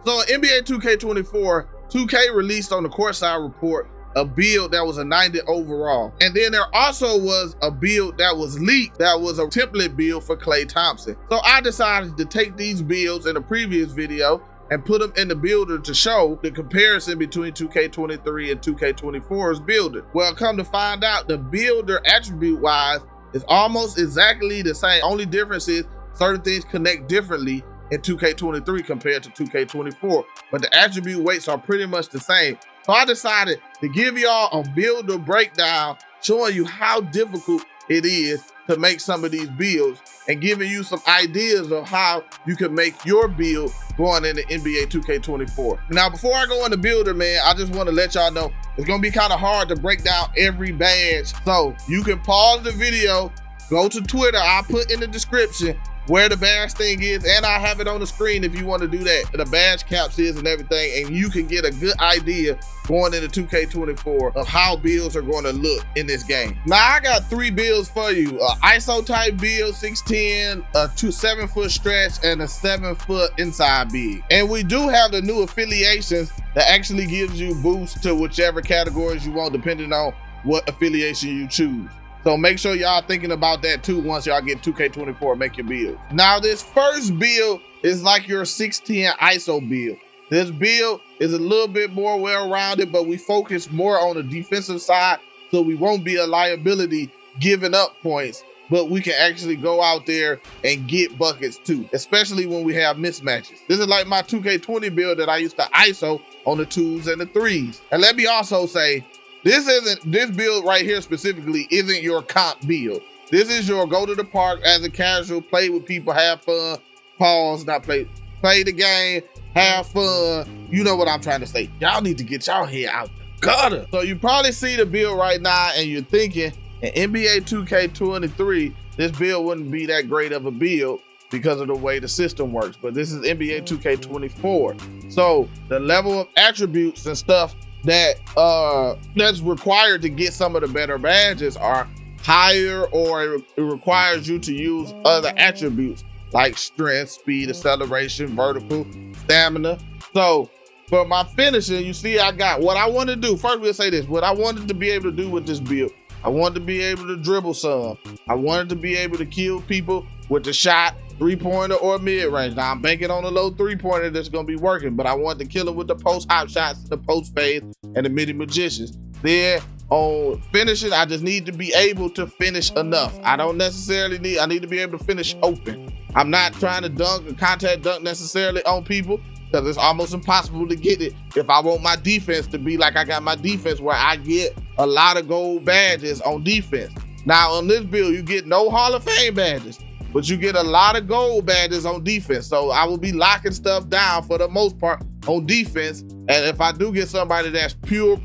So in NBA 2K24, 2K released on the courtside report a build that was a 90 overall. And then there also was a build that was leaked that was a template build for Klay Thompson. So I decided to take these builds in a previous video and put them in the builder to show the comparison between 2K23 and 2K24's builder. Well, come to find out, the builder attribute-wise is almost exactly the same. Only difference is certain things connect differently in 2K23 compared to 2K24, but the attribute weights are pretty much the same. So I decided to give y'all a builder breakdown showing you how difficult it is to make some of these builds and giving you some ideas of how you can make your build going into NBA 2K24. Now, before I go into builder, man, I just want to let y'all know it's gonna be kind of hard to break down every badge. So you can pause the video, go to Twitter, I'll put in the description where the badge thing is, and I have it on the screen if you want to do that. The badge caps is and everything, and you can get a good idea going into 2K24 of how builds are going to look in this game. Now, I got 3 builds for you. ISO type build, 6'10", a 7-foot stretch, and a 7-foot inside big. And we do have the new affiliations that actually gives you boosts to whichever categories you want, depending on what affiliation you choose. So make sure y'all thinking about that too once y'all get 2K24 make your build. Now this first build is like your 6'10" ISO build. This build is a little bit more well-rounded, but we focus more on the defensive side, so we won't be a liability giving up points, but we can actually go out there and get buckets too, especially when we have mismatches. This is like my 2K20 build that I used to ISO on the 2s and the 3s. And let me also say, this build right here specifically isn't your comp build. This is your go to the park as a casual, play with people, have fun, pause, not play the game, have fun. You know what I'm trying to say. Y'all need to get y'all head out the gutter. So you probably see the build right now and you're thinking, in NBA 2K23, this build wouldn't be that great of a build because of the way the system works. But this is NBA 2K24. So the level of attributes and stuff that's required to get some of the better badges are higher, or it requires you to use other attributes like strength, speed, acceleration, vertical, stamina. So for my finishing, you see I got what I want to do. First, we'll say this, what I wanted to be able to do with this build. I wanted to be able to dribble some. I wanted to be able to kill people with the shot, 3-pointer or mid-range. Now I'm banking on a low 3-pointer that's gonna be working, but I wanted to kill him with the post hop shots, the post fade, and the midi magicians. Then on finishing, I just need to be able to finish enough. I don't necessarily need, I need to be able to finish open. I'm not trying to dunk or contact dunk necessarily on people, because it's almost impossible to get it if I want my defense to be like I got my defense, where I get a lot of gold badges on defense. Now on this build, you get no Hall of Fame badges, but you get a lot of gold badges on defense. So I will be locking stuff down for the most part on defense. And if I do get somebody that's pure,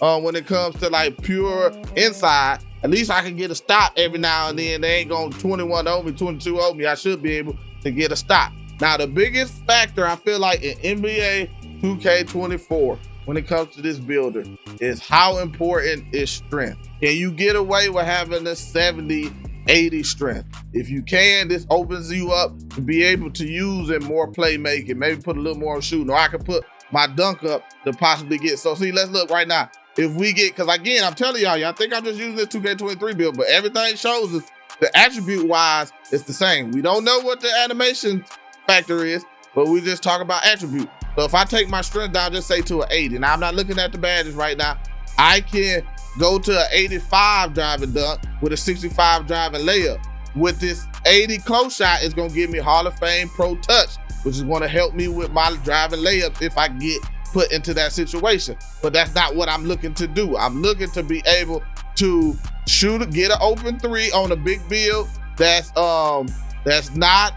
when it comes to like pure inside, at least I can get a stop every now and then. They ain't going 21 over me, 22 over me. I should be able to get a stop. Now, the biggest factor I feel like in NBA 2K24 when it comes to this builder is how important is strength. Can you get away with having a 70, 80 strength? If you can, this opens you up to be able to use in more playmaking, maybe put a little more shooting, or I can put my dunk up to possibly get. So see, let's look right now. If we get, because again, I'm telling y'all think I'm just using this 2K23 build, but everything shows us the attribute wise, it's the same. We don't know what the animation factor is, but we just talk about attribute. So if I take my strength down, just say to an 80. Now I'm not looking at the badges right now. I can go to an 85 driving dunk with a 65 driving layup. With this 80 close shot, it's gonna give me Hall of Fame Pro Touch, which is gonna help me with my driving layups if I get put into that situation. But that's not what I'm looking to do. I'm looking to be able to shoot, get an open 3 on a big build that's not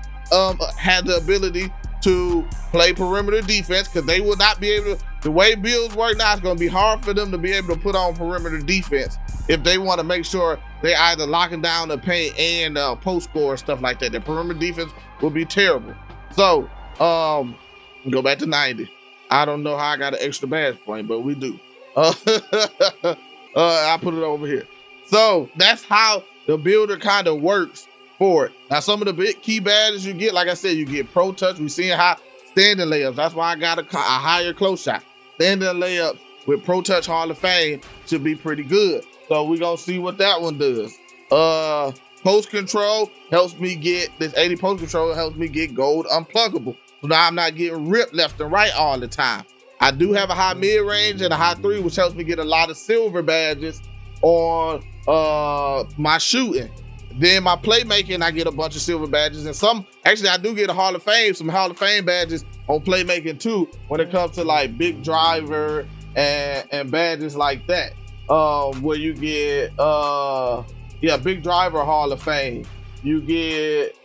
had the ability to play perimeter defense, because they will not be able to. The way builds work now, it's going to be hard for them to be able to put on perimeter defense if they want to make sure they're either locking down the paint and post score and stuff like that. The perimeter defense will be terrible. So go back to 90. I don't know how I got an extra badge point, but we do. I put it over here. So that's how the builder kind of works for it. Now, some of the big key badges you get, like I said, you get Pro Touch. We're seeing how standing layups. That's why I got a higher close shot. Standing layups with Pro Touch Hall of Fame should be pretty good. So we're gonna see what that one does. Post control helps me get this 80 post control, helps me get gold unpluggable. So now I'm not getting ripped left and right all the time. I do have a high mid range and a high 3, which helps me get a lot of silver badges on my shooting. Then my playmaking, I get a bunch of silver badges, and actually I do get a Hall of Fame, some Hall of Fame badges on playmaking too, when it comes to like big driver and badges like that. Where you get big driver Hall of Fame. You get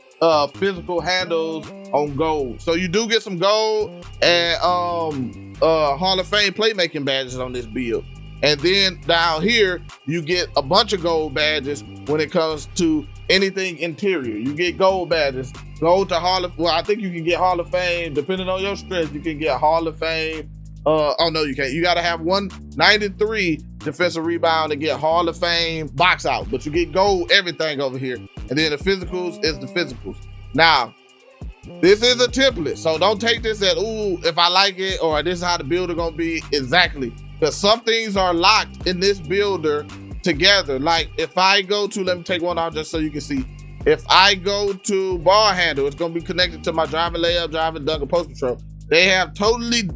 physical handles on gold. So you do get some gold and Hall of Fame playmaking badges on this build. And then down here, you get a bunch of gold badges when it comes to anything interior. You get gold badges, gold to Hall of, well, I think you can get Hall of Fame, depending on your strength, you can get Hall of Fame. Oh no, you can't. You gotta have 193 defensive rebound to get Hall of Fame box out, but you get gold everything over here. And then the physicals is the physicals. Now, this is a template, so don't take this as, ooh, if I like it, or this is how the builder gonna be. Exactly, because some things are locked in this builder together. Like if I go to, let me take one out just so you can see. If I go to ball handle, it's gonna be connected to my driving layup, driving dunk, and post control. They have totally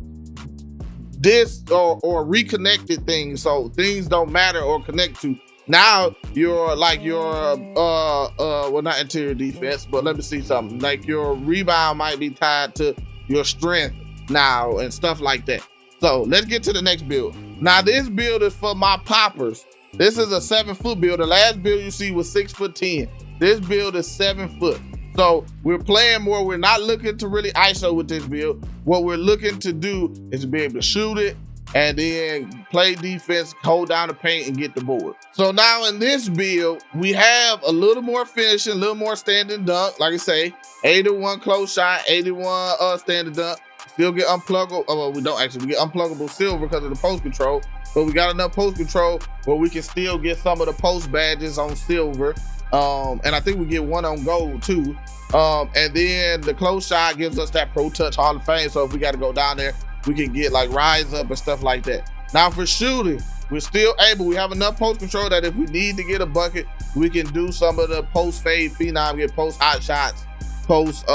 or reconnected things, so things don't matter or connect to. Now you're like well, not interior defense, but let me see something. Like your rebound might be tied to your strength now and stuff like that. So let's get to the next build. Now this build is for my poppers. This is a 7-foot build. The last build you see was 6'10". This build is 7 foot. So we're playing more. We're not looking to really ISO with this build. What we're looking to do is to be able to shoot it and then play defense, hold down the paint, and get the board. So now in this build, we have a little more finishing, a little more standing dunk. Like I say, 81 close shot, 81 standing dunk. Still get unpluggable. Oh, well, we don't actually. We get unpluggable silver because of the post control. But we got enough post control where we can still get some of the post badges on silver. And I think we get one on gold too. And then the close shot gives us that Pro Touch Hall of Fame. So if we got to go down there, we can get like rise up and stuff like that. Now for shooting, we're still able. We have enough post control that if we need to get a bucket, we can do some of the post fade phenom, get post hot shots, post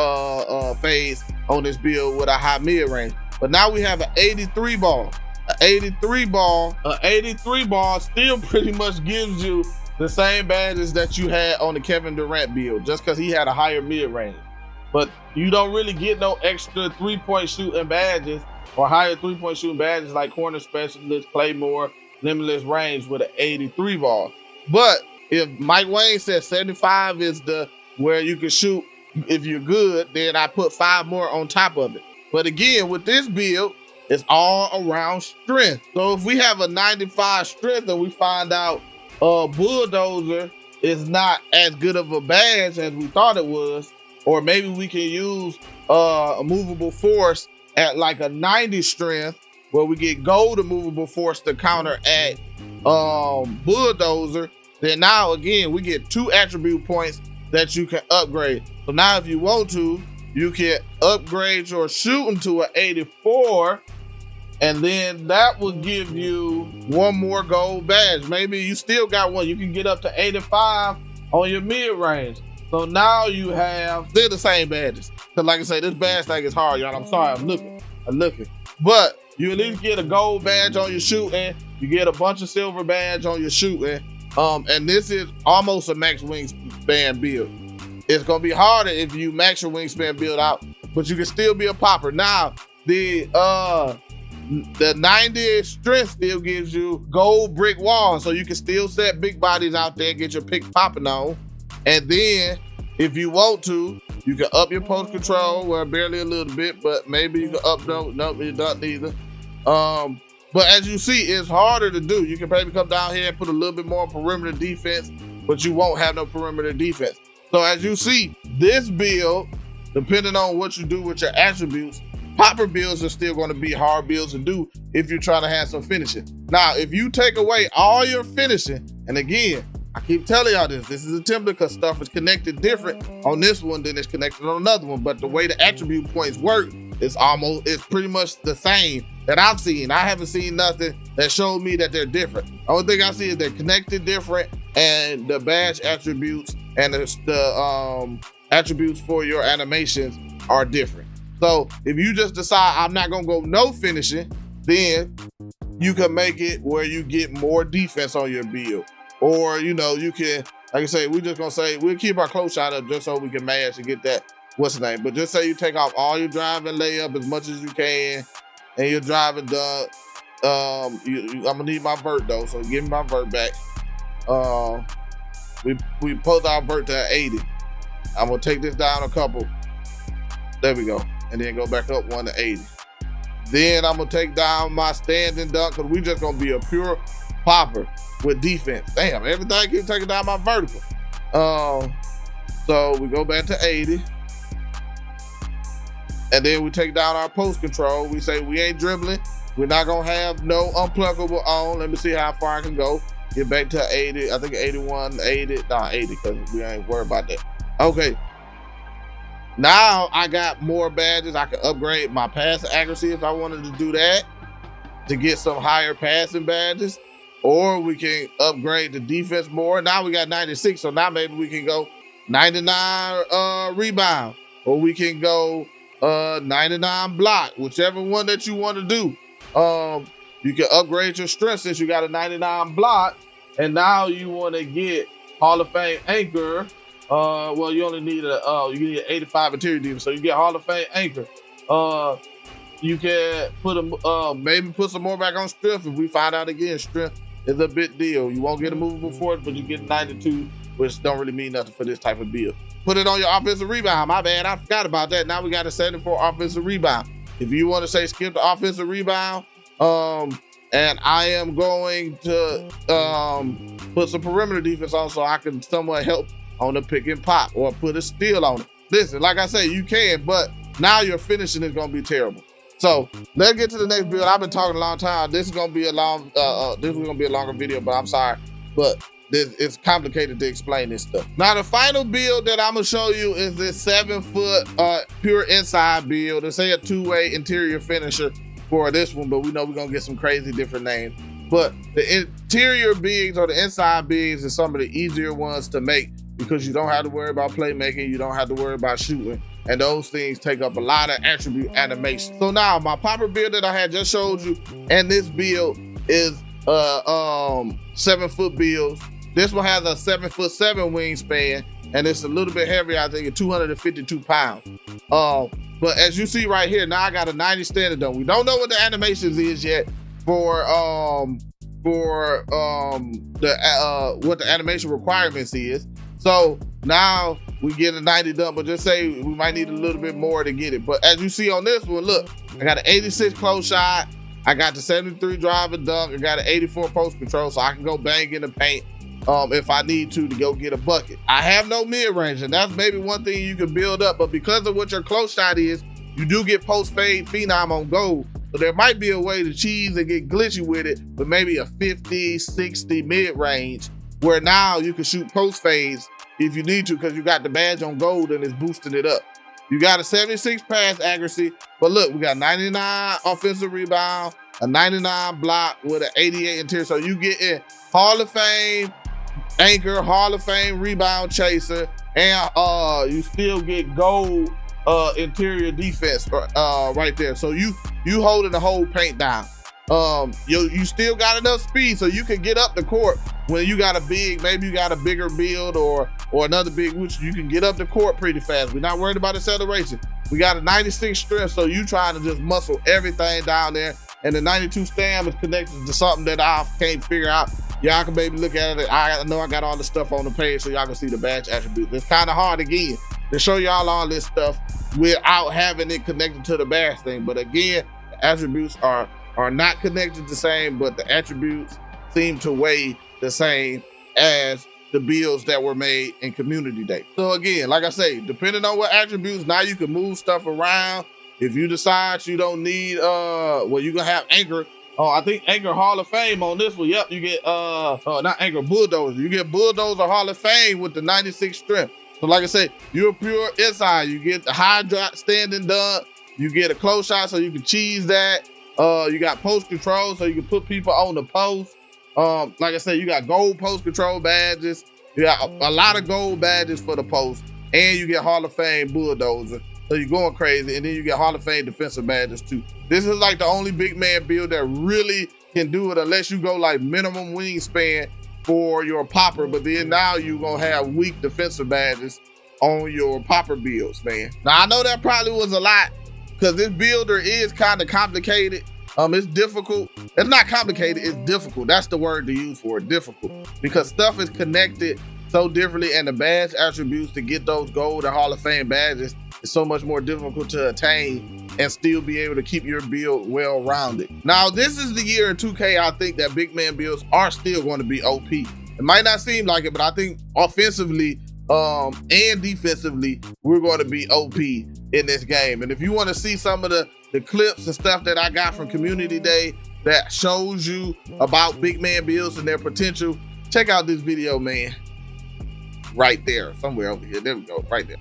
fades on this build with a high mid range. But now we have an 83 ball. An 83 ball still pretty much gives you the same badges that you had on the Kevin Durant build, just because he had a higher mid-range. But you don't really get no extra three-point shooting badges or higher three-point shooting badges like corner specialist, play more, limitless range with an 83 ball. But if Mike Wayne says 75 is the where you can shoot if you're good, then I put 5 more on top of it. But again, with this build, it's all around strength. So if we have a 95 strength and we find out Bulldozer is not as good of a badge as we thought it was, or maybe we can use a movable force at like a 90 strength where we get gold immovable force to counter at Bulldozer, then now again we get 2 attribute points that you can upgrade. So now if you want to, you can upgrade your shooting to an 84, and then that will give you 1 more gold badge. Maybe you still got one. You can get up to 85 on your mid-range. So now you have, they're the same badges. Because like I say, this badge thing is hard, y'all. I'm sorry, I'm looking. But you at least get a gold badge on your shooting. You get a bunch of silver badge on your shooting. And this is almost a max wingspan build. It's gonna be harder if you max your wingspan build out, but you can still be a popper. Now, the 90 strength still gives you gold brick walls, so you can still set big bodies out there, get your pick popping on. And then if you want to, you can up your post control, well, barely a little bit, but maybe you can up, no, you don't either. But as you see, it's harder to do. You can maybe come down here and put a little bit more perimeter defense, but you won't have no perimeter defense. So as you see, this build, depending on what you do with your attributes, popper builds are still going to be hard builds to do if you're trying to have some finishing. Now, if you take away all your finishing, and again, I keep telling y'all this is a template because stuff is connected different on this one than it's connected on another one. But the way the attribute points work it's pretty much the same that I've seen. I haven't seen nothing that showed me that they're different. The only thing I see is they're connected different, and the badge attributes and the attributes for your animations are different. So if you just decide I'm not gonna go no finishing, then you can make it where you get more defense on your build. Or, you know, you can, like I say, we're just gonna say, we'll keep our close shot up just so we can mash and get that, what's the name? But just say you take off all your driving layup as much as you can, and your driving done. I'm gonna need my vert though, so give me my vert back. We post our vert to 80. I'm gonna take this down a couple. There we go. And then go back up 1 to 80. Then I'm gonna take down my standing dunk, because we just gonna be a pure popper with defense. Damn, everything keeps taking down my vertical. So we go back to 80. And then we take down our post control. We say we ain't dribbling. We're not gonna have no unpluckable on. Let me see how far I can go. Get back to 80, I think 81, 80, nah, 80, because we ain't worried about that. Okay. Now I got more badges. I can upgrade my pass accuracy if I wanted to do that to get some higher passing badges, or we can upgrade the defense more. Now we got 96, so now maybe we can go 99 rebound, or we can go 99 block, whichever one that you want to do. You can upgrade your strength since you got a 99 block, and now you want to get Hall of Fame anchor. Well, you only need you need an 85 interior defense, so you get Hall of Fame anchor. You can put maybe put some more back on strength if we find out again strength is a big deal. You won't get a movable force, but you get 92, which don't really mean nothing for this type of build. Put it on your offensive rebound. My bad, I forgot about that. Now we got a 74 offensive rebound. If you want to say skip the offensive rebound, and I am going to put some perimeter defense on so I can somewhat help on the pick and pop, or put a steal on it. Listen, like I said, you can, but now your finishing is gonna be terrible. So let's get to the next build. I've been talking a long time. This is gonna be a long, this is gonna be a longer video, but I'm sorry, but it's complicated to explain this stuff. Now the final build that I'm gonna show you is this 7-foot pure inside build. It's a two-way interior finisher for this one, but we know we're gonna get some crazy different names. But the interior bigs or the inside bigs is some of the easier ones to make, because you don't have to worry about playmaking, you don't have to worry about shooting, and those things take up a lot of attribute animation. So now my popper build that I had just showed you, and this build is 7-foot builds. This one has a 7'7" wingspan, and it's a little bit heavier, I think, at 252 pounds. But as you see right here, now I got a 90 standard done. We don't know what the animations is yet for what the animation requirements is. So now we get a 90 done, but just say we might need a little bit more to get it. But as you see on this one, look, I got an 86 close shot. I got the 73 drive and dunk. I got an 84 post control, so I can go bang in the paint if I need to go get a bucket. I have no mid-range, and that's maybe one thing you can build up, but because of what your close shot is, you do get post-fade phenom on gold. So there might be a way to cheese and get glitchy with it, but maybe a 50, 60 mid-range, where now you can shoot post fades if you need to, because you got the badge on gold and it's boosting it up. You got a 76 pass accuracy, but look, we got 99 offensive rebound, a 99 block with an 88 interior. So you get in Hall of Fame anchor, Hall of Fame rebound chaser, and you still get gold interior defense right there. So you holding the whole paint down. You still got enough speed so you can get up the court when you got a big, maybe you got a bigger build or another big, which you can get up the court pretty fast. We're not worried about acceleration. We got a 96 strength, so you trying to just muscle everything down there. And the 92 stam is connected to something that I can't figure out. Y'all can maybe look at it. I know I got all the stuff on the page so y'all can see the badge attributes. It's kind of hard again to show y'all all this stuff without having it connected to the badge thing. But again, the attributes are not connected the same, but the attributes seem to weigh the same as the builds that were made in Community Day. So again, like I say, depending on what attributes, now you can move stuff around. If you decide you don't need, well, you gonna have anchor. I think anchor Hall of Fame on this one. Yep, you get, not anchor, bulldozer. You get bulldozer Hall of Fame with the 96 strength. So like I said, you're pure inside. You get the high drop standing dunk. You get a close shot so you can cheese that. You got post control so you can put people on the post. Like I said, you got gold post control badges. You got a lot of gold badges for the post, and you get Hall of Fame bulldozer. So you're going crazy, and then you get Hall of Fame defensive badges too. This is like the only big man build that really can do it, unless you go like minimum wingspan for your popper, but then now you're gonna have weak defensive badges on your popper builds, man. Now I know that probably was a lot, because this builder is kind of complicated. It's difficult. It's not complicated, it's difficult. That's the word to use for it, difficult. Because stuff is connected so differently, and the badge attributes to get those gold and Hall of Fame badges is so much more difficult to attain and still be able to keep your build well-rounded. Now, this is the year in 2K I think that big man builds are still going to be OP. It might not seem like it, but I think offensively and defensively, we're going to be OP in this game. And if you want to see some of the clips and stuff that I got from Community Day that shows you about big man builds and their potential, check out this video, man. Right there, somewhere over here. There we go, right there.